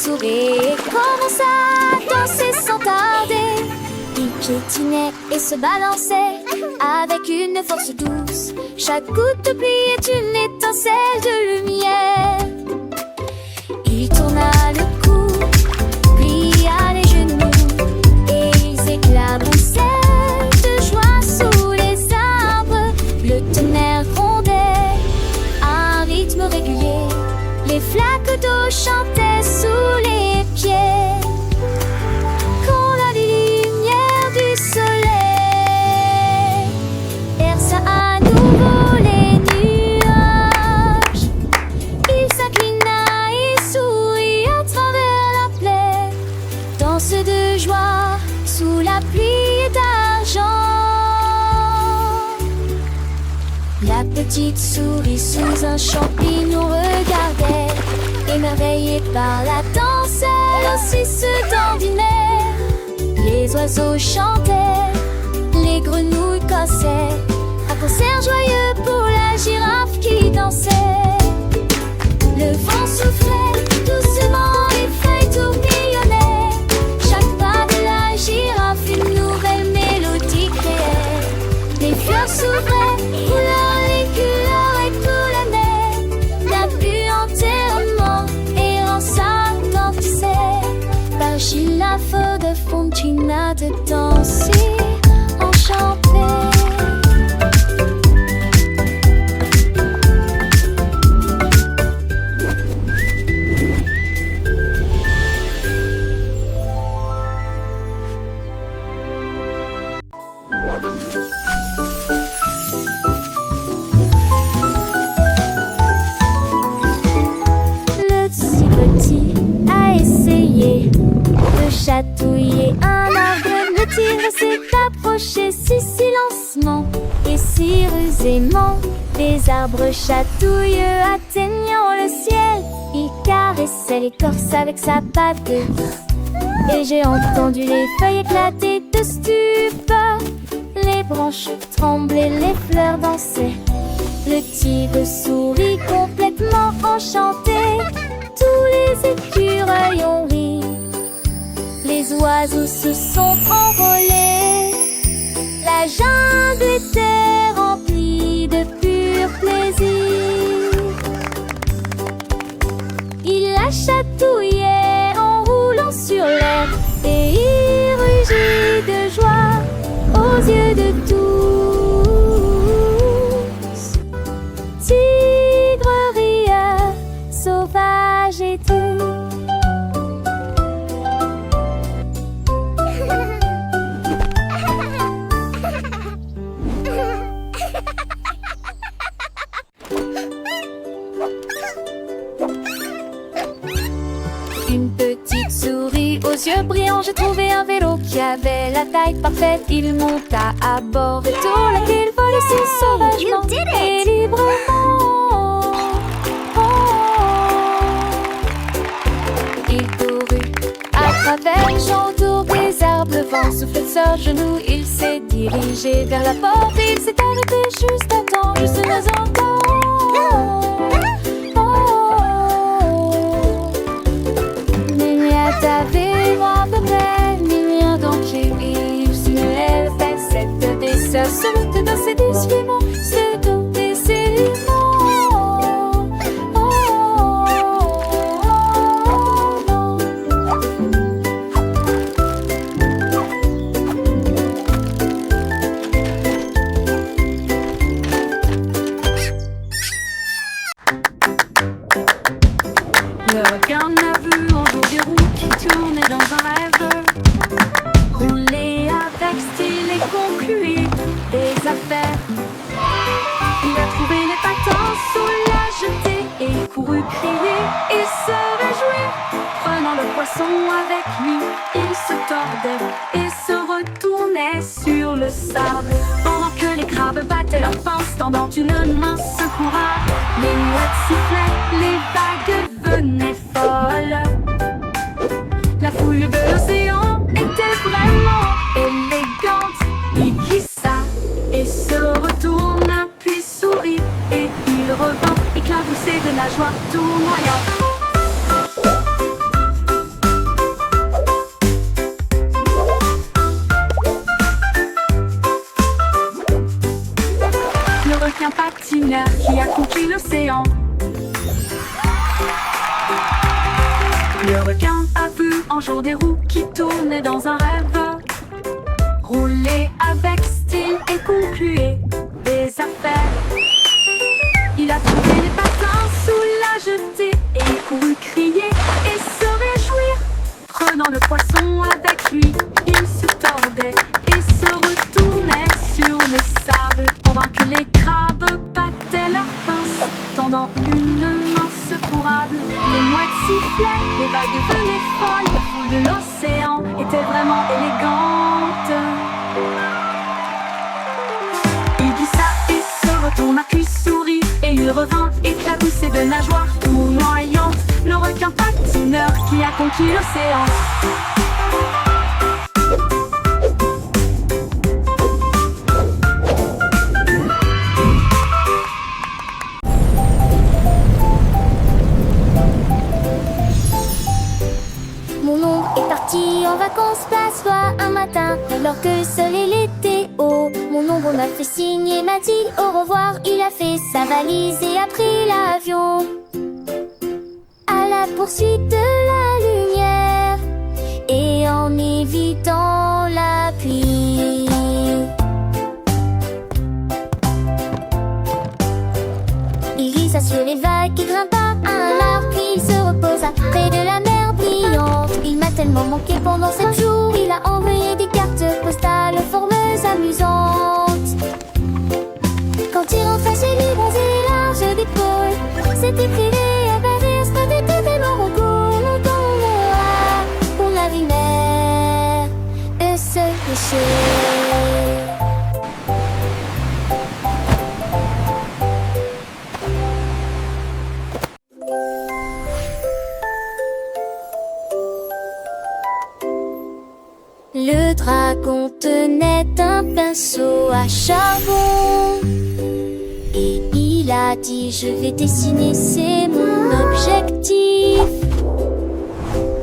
sourit et commença à danser sans tarder. Il piétinait et se balançait avec une force douce. Chaque goutte de pluie est une étincelle de lumière. Il tourna le cou, plia les genoux et ils éclaboussaient de joie sous les arbres. Le tonnerre grondait à un rythme régulier. Les flaques d'eau chantaient sous les pieds. Quand la lumière du soleil perça à nouveau les nuages, il s'inclina et sourit à travers la plaie. Danse de joie sous la pluie d'argent. La petite souris sous un champignon regardait, émerveillée par la danse, elle aussi se dandinait. Les oiseaux chantaient, les grenouilles cassaient, un concert joyeux pour la girafe qui dansait. Le vent soufflait doucement, les feuilles tourbillonnaient. Chaque pas de la girafe, une nouvelle mélodie créait. Les fleurs s'ouvraient, couleur les couleurs et tout l'année. La vue entièrement s'attendissait. Par la feu de Fontina de danser enchantée. Chatouiller un arbre, le tigre s'est approché si silencement et si rusément. Les arbres chatouilleux atteignant le ciel, il caressait l'écorce avec sa patte. Et j'ai entendu les feuilles éclater de stupeur. Les branches tremblaient, les fleurs dansaient. Le tigre sourit complètement enchanté. Tous les écureuils ont ri. Les oiseaux se sont envolés. La jungle était remplie de pur plaisir. Il la chatouillait en roulant sur l'air et il rugit de joie aux yeux de tous. Tigre rieur, sauvage et doux. Une petite souris aux yeux brillants, j'ai trouvé un vélo qui avait la taille parfaite. Il monta à bord et tout la ville volait si sauvagement et librement. Il courut à travers les champs autour des arbres. Le vent soufflait de leurs genoux. Il s'est dirigé vers la porte. Il s'est arrêté juste à temps, juste un instant. T'avais à peu près millions d'entrées. Il se lève cette dessert sur le dans ses décilements. C'est tout décilement. Le requin n'a vu en jour des roues qui tournaient dans un rêve. Rouler avec style et concluer des affaires. Il a trouvé les patins sous la jetée et couru crier et se réjouir. Prenant le poisson avec lui, il se tordait et se retournait sur le sable. Pendant que les crabes battaient leurs pinces, tendant une main secoura. Les mouettes sifflaient, les vagues venaient folles. La foule de l'océan était vraiment élégante. Il glissa et se retourna, puis sourit. Et il revint éclaboussé de la joie tournoyante. patineur qui a conquis l'océan. Le requin a vu un jour des roues qui tournaient dans un rêve. Rouler avec style et concluer des affaires. Il a trouvé les patins sous la jetée et couru crier et se réjouir. Prenant le poisson avec lui, il se tordait et se retournait sur le sable pendant que les crabes battaient leurs pinces. Tendant une main secourable, les mouettes sifflaient, les vagues venaient folles. La foule de l'océan était vraiment élégante. Il glissa et se retourna puis sourit, et il revint éclaboussé de nageoires tournoyantes. Le requin patineur qui a conquis l'océan. Mon oncle est parti en vacances, place loi un matin, alors que le soleil était haut. Mon ombre m'a fait signe et m'a dit au revoir. Il a fait sa valise et a pris l'avion à la poursuite de la lumière et en évitant la pluie. Il glissa sur les vagues et grimpa à un arbre, puis il se reposa près de la mer brillante. Il m'a tellement manqué pendant 7 jours, il a envoyé des cartes postales aux formeuses amusantes. Quand il rentra chez lui, bronzé et large d'épaule, c'était privé à Paris, se battait totalement en cours. Longtemps on la mer et se lécher. Le dragon tenait un pinceau à charbon et il a dit: je vais dessiner, c'est mon objectif.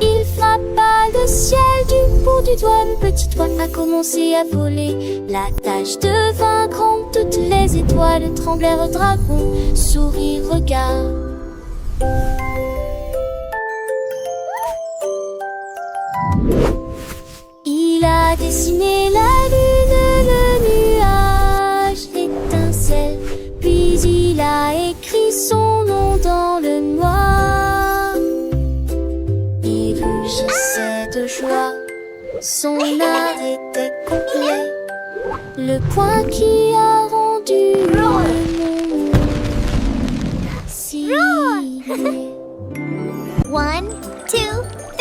Il frappa le ciel du bout du doigt, une petite voix a commencé à voler. La tâche devint grande, toutes les étoiles tremblèrent. Dragon, sourire, regard. Il a dessiné la lune, le nuage étincelle, puis il a écrit son nom dans le noir. Il rougissait de joie, son art était complet, le point qui a rendu le monde si laid. 1, 2,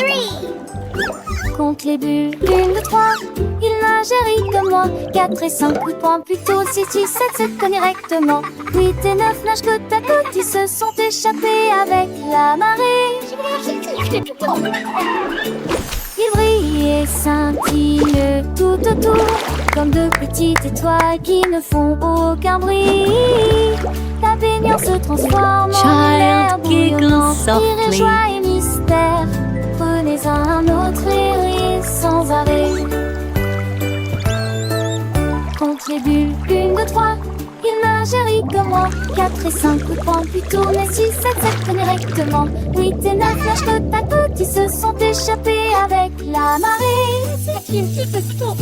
3. Compte les bulles, 1, 2, 3. Il nageait comme moi. 4 et 5 coups de poing, plutôt 6, 6, 7, 7 directement. 8 et 9 nagent côte à côte. Ils se sont échappés avec la marée. Ils brillent et scintillent tout autour, comme de petites étoiles qui ne font aucun bruit. La baignade se transforme en l'air bouillonnant. Rire, joie et mystère. Prenez un autre et rire sans arrêt. Compte les bulles, 1, 2, 3. Il nage et rit comme moi. 4 et 5 coups de poing, puis tournez 6, 7, 7 directement. 8 et 9 nagent côte à côte. Ils se sont échappés avec la marée. C'est une petite tour.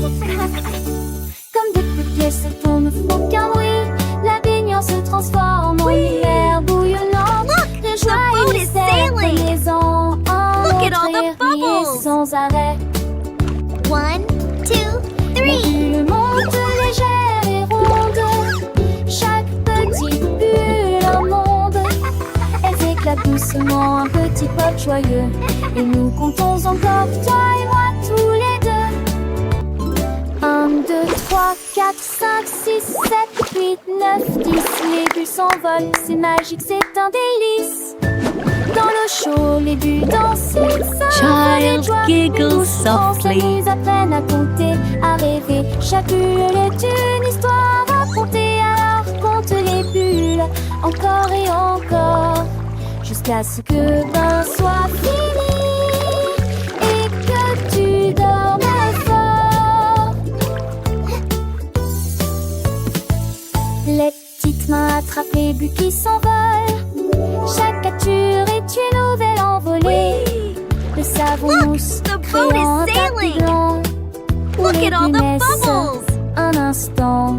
Comme des petites pièces, elles font ne font aucun bruit. La baignade se transforme en l'air bouillonnant. Le joie et mystère, prenez-en un Look at autre all the et bubbles. riez sans arrêt. 1, 2, 3. Le monde légère et ronde, chaque petite bulle un monde. Elles éclatent doucement, un petit pop joyeux. Et nous comptons encore, toi et moi, tous les deux. 1, 2, 3, 4, 5, 6, 7, 8, 9, 10. Les bulles s'envolent, c'est magique, c'est un délice. Dans l'eau chaude, les bulles dansent, Child giggles softly. Ils apprennent à compter, à rêver. Chaque bulle est une histoire racontée. Alors compte les bulles, encore et encore, jusqu'à ce que le bain soit fini et que tu dormes fort. Les petites main attrape les buts qui s'envolent. Chaque capture est une nouvelle envolée. Le savon mousse the boat is créant un tapis sailing. blanc. Où Look les at all the punaises bubbles. un instant.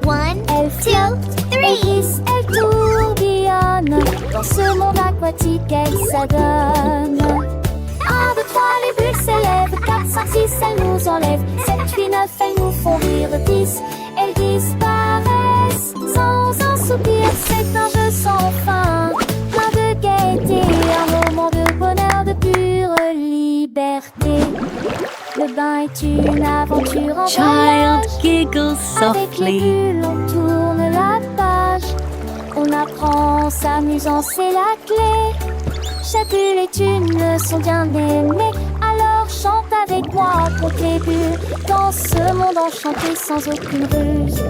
1, Elle 2, flotte, elle 3. glisse, elle tourbillonne. Dans ce monde aquatique, elle s'adonne. 1, 2, 3, les bulles s'élèvent. 4, 5, 6, elles nous enlèvent. 7, 8, 9, elles nous font rire. 10, elles disparaissent. Sans un soupir, c'est un jeu sans fin. Plein de gaieté, un moment de bonheur, de pure liberté. Le bain est une aventure en Child voyage. giggles Avec les softly. bulles, on tourne la page. On apprend en s'amusant, c'est la clé. Chaque bulle est une leçon bien aimée. Alors chante avec moi, compte les bulles. Dans ce monde enchanté sans aucune ruse.